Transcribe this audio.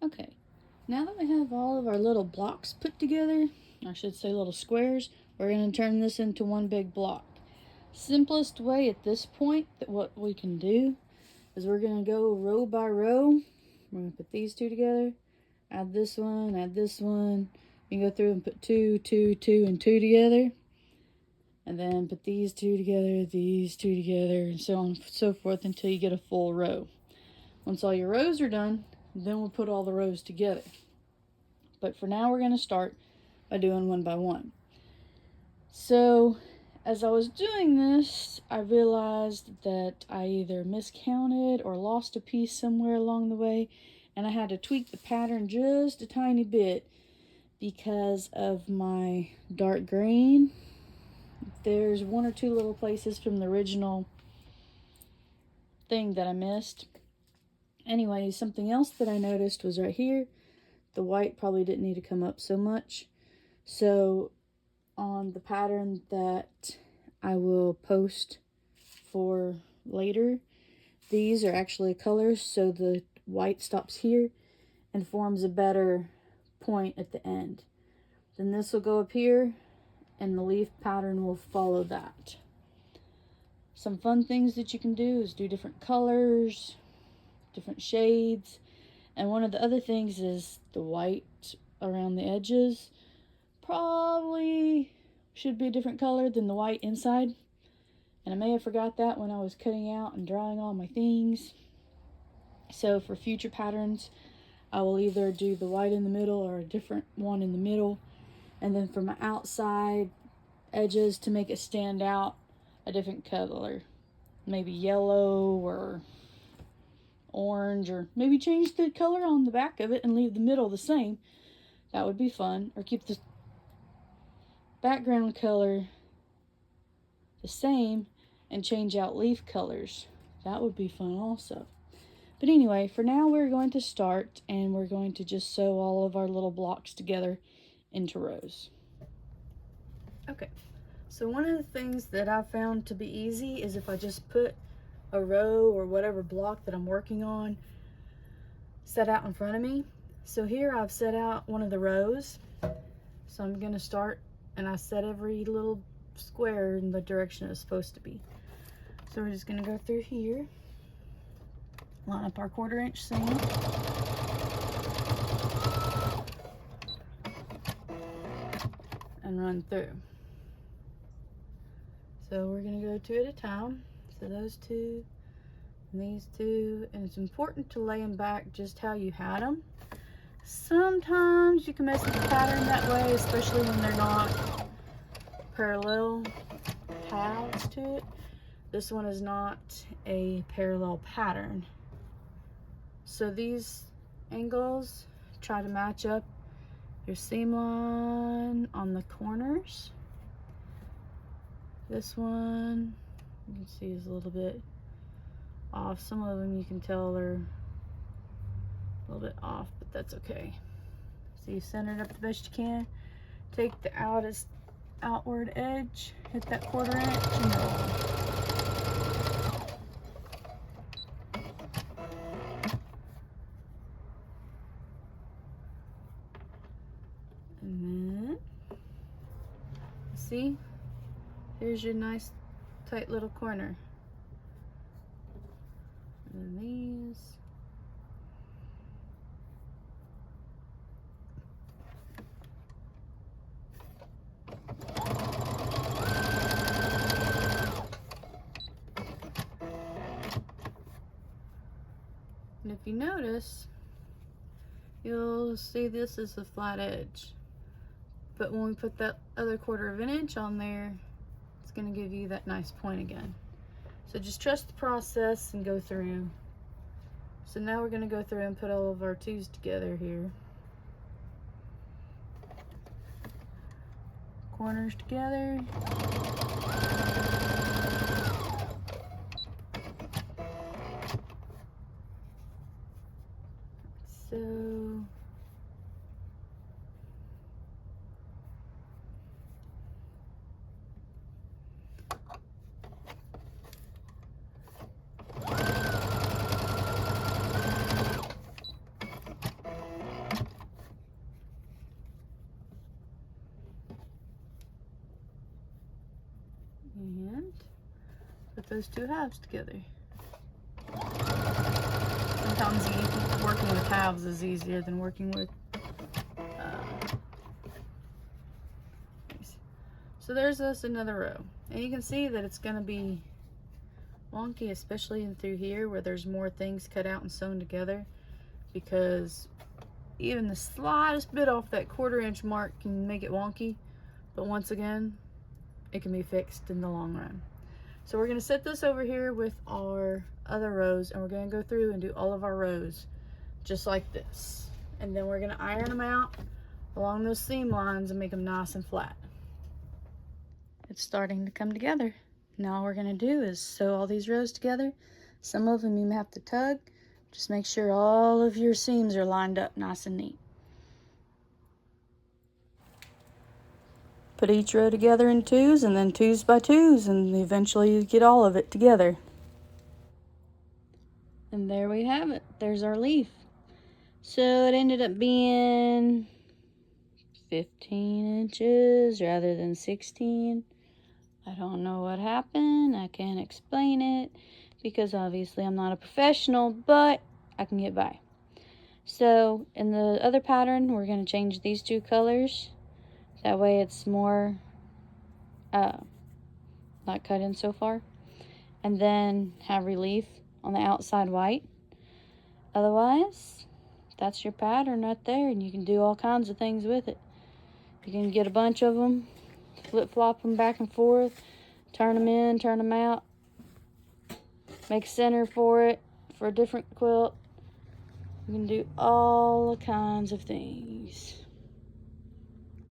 Okay, now that we have all of our little blocks put together, I should say little squares, we're going to turn this into one big block. Simplest way at this point that what we can do is we're going to go row by row. We're going to put these two together, add this one, add this one. You can go through and put 2, 2, 2, and 2 together. And then put these two together, and so on and so forth until you get a full row. Once all your rows are done, then we'll put all the rows together. But for now, we're going to start by doing one by one. So as I was doing this, I realized that I either miscounted or lost a piece somewhere along the way, and I had to tweak the pattern just a tiny bit because of my dark green. There's one or two little places from the original thing that I missed. Anyway, something else that I noticed was right here. The white probably didn't need to come up so much. So on the pattern that I will post for later, these are actually colors, so the white stops here and forms a better point at the end. Then this will go up here, and the leaf pattern will follow that. Some fun things that you can do is do different colors, different shades, and one of the other things is the white around the edges probably should be a different color than the white inside, and I may have forgot that when I was cutting out and drawing all my things. So for future patterns, I will either do the white in the middle or a different one in the middle, and then for my outside edges, to make it stand out, a different color, maybe yellow or orange, or maybe change the color on the back of it and leave the middle the same. That would be fun. Or keep the background color the same and change out leaf colors. That would be fun also. But anyway, for now we're going to start, and we're going to just sew all of our little blocks together into rows. Okay, so one of the things that I found to be easy is if I just put a row or whatever block that I'm working on set out in front of me. So here I've set out one of the rows. So I'm going to start, and I set every little square in the direction it's supposed to be. So we're just going to go through here, line up our 1/4 inch seam, and run through. So we're going to go 2 at a time. So those two and these two, and it's important to lay them back just how you had them. Sometimes you can mess with the pattern that way, especially when they're not parallel paths to it. This one is not a parallel pattern. So these angles, try to match up your seam line on the corners. This one, you can see is a little bit off. Some of them you can tell they're a little bit off, but that's okay. So you center it up the best you can. Take the outward edge, hit that 1/4 inch, and roll. And then, see, here's your nice tight little corner. And then these. And if you notice, you'll see this is a flat edge. But when we put that other 1/4 inch on there, it's going to give you that nice point again. So just trust the process and go through. So now we're going to go through and put all of our 2s together here. Corners together. So those two halves together. Sometimes working with halves is easier than working with so there's us another row, and you can see that it's going to be wonky, especially in through here where there's more things cut out and sewn together, because even the slightest bit off that 1/4 inch mark can make it wonky, but once again it can be fixed in the long run. So we're going to set this over here with our other rows, and we're going to go through and do all of our rows just like this, and then we're going to iron them out along those seam lines and make them nice and flat. It's starting to come together. Now all we're going to do is sew all these rows together. Some of them you may have to tug. Just make sure all of your seams are lined up nice and neat. Put each row together in 2s, and then 2s by 2s, and eventually you get all of it together. And there we have it. There's our leaf. So it ended up being 15 inches rather than 16. I don't know what happened. I can't explain it because obviously I'm not a professional, but I can get by. So in the other pattern, we're going to change these 2 colors. That way it's more not cut in so far. And then have relief on the outside white. Otherwise, that's your pattern right there, and you can do all kinds of things with it. You can get a bunch of them, flip-flop them back and forth, turn them in, turn them out, make a center for it for a different quilt. You can do all kinds of things.